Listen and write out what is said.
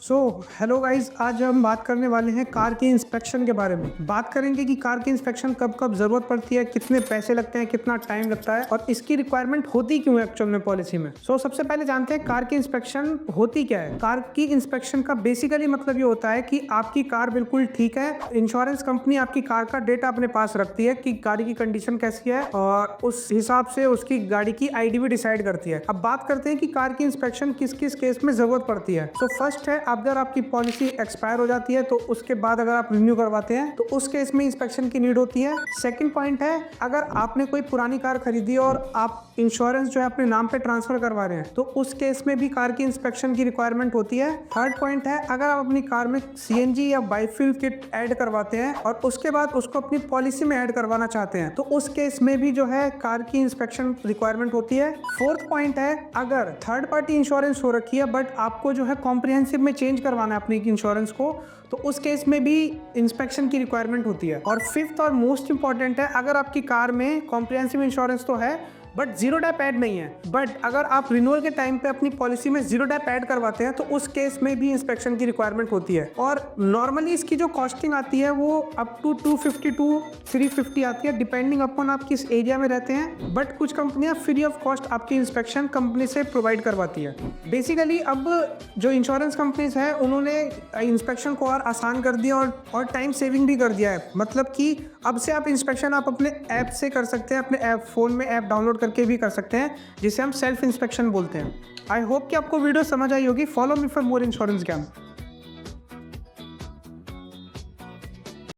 So hello guys, आज हम बात करने वाले हैं कार की इंस्पेक्शन के बारे में। बात करेंगे कि कार की इंस्पेक्शन कब कब जरूरत पड़ती है, कितने पैसे लगते हैं, कितना टाइम लगता है और इसकी रिक्वायरमेंट होती क्यों है एक्चुअल में पॉलिसी में। सबसे पहले जानते हैं कार की इंस्पेक्शन होती क्या है। कार की इंस्पेक्शन का बेसिकली मतलब ये होता है कि आपकी कार बिल्कुल ठीक है, इंश्योरेंस कंपनी आपकी कार का डेटा अपने पास रखती है कि गाड़ी की कंडीशन कैसी है और उस हिसाब से उसकी गाड़ी की आईडी भी डिसाइड करती है। अब बात करते हैं कि कार की इंस्पेक्शन किस किस केस में जरूरत पड़ती है। फर्स्ट है, अगर आपकी पॉलिसी एक्सपायर हो जाती है तो उसके बाद अगर आप रिन्यू करवाते हैं तो उस केस में इंस्पेक्शन की नीड होती है। सेकंड पॉइंट है, अगर आपने कोई पुरानी कार खरीदी और आप इंश्योरेंस जो है अपने नाम पे ट्रांसफर करवा रहे हैं तो उस केस में भी कार की इंस्पेक्शन की रिक्वायरमेंट होती है। थर्ड पॉइंट है, अगर आप अपनी कार में सीएनजी या बायोफ्यूल किट ऐड करवाते हैं और उसके बाद उसको अपनी पॉलिसी में ऐड करवाना चाहते हैं तो उस केस में भी जो है कार की इंस्पेक्शन रिक्वायरमेंट होती है। फोर्थ पॉइंट है, अगर थर्ड पार्टी इंश्योरेंस हो रखी है बट आपको जो है कॉम्प्रिहेंसिव में चेंज करवाना है अपनी इंश्योरेंस को तो उस केस में भी इंस्पेक्शन की रिक्वायरमेंट होती है। और फिफ्थ और मोस्ट इंपॉर्टेंट है, अगर आपकी कार में कॉम्प्रिहेंसिव इंश्योरेंस तो है बट जीरो डेप ऐड नहीं है, बट अगर आप रिन्यूअल के टाइम पे अपनी पॉलिसी में जीरो डेप ऐड करवाते हैं तो उस केस में भी इंस्पेक्शन की रिक्वायरमेंट होती है। और नॉर्मली इसकी जो कॉस्टिंग आती है वो अप टू 250 टू 350 आती है, डिपेंडिंग अपॉन आप किस एरिया में रहते हैं। बट कुछ कंपनियां फ्री ऑफ कॉस्ट आपकी इंस्पेक्शन कंपनी से प्रोवाइड करवाती है। बेसिकली अब जो इंश्योरेंस कंपनीज है उन्होंने इंस्पेक्शन को और आसान कर दिया और टाइम सेविंग भी कर दिया है। मतलब कि अब से आप इंस्पेक्शन आप अपने ऐप से कर सकते हैं, अपने ऐप फ़ोन में ऐप डाउनलोड करके भी कर सकते हैं जिसे हम सेल्फ इंस्पेक्शन बोलते हैं। आई होप कि आपको वीडियो समझ आई होगी। Follow me for more insurance ज्ञान।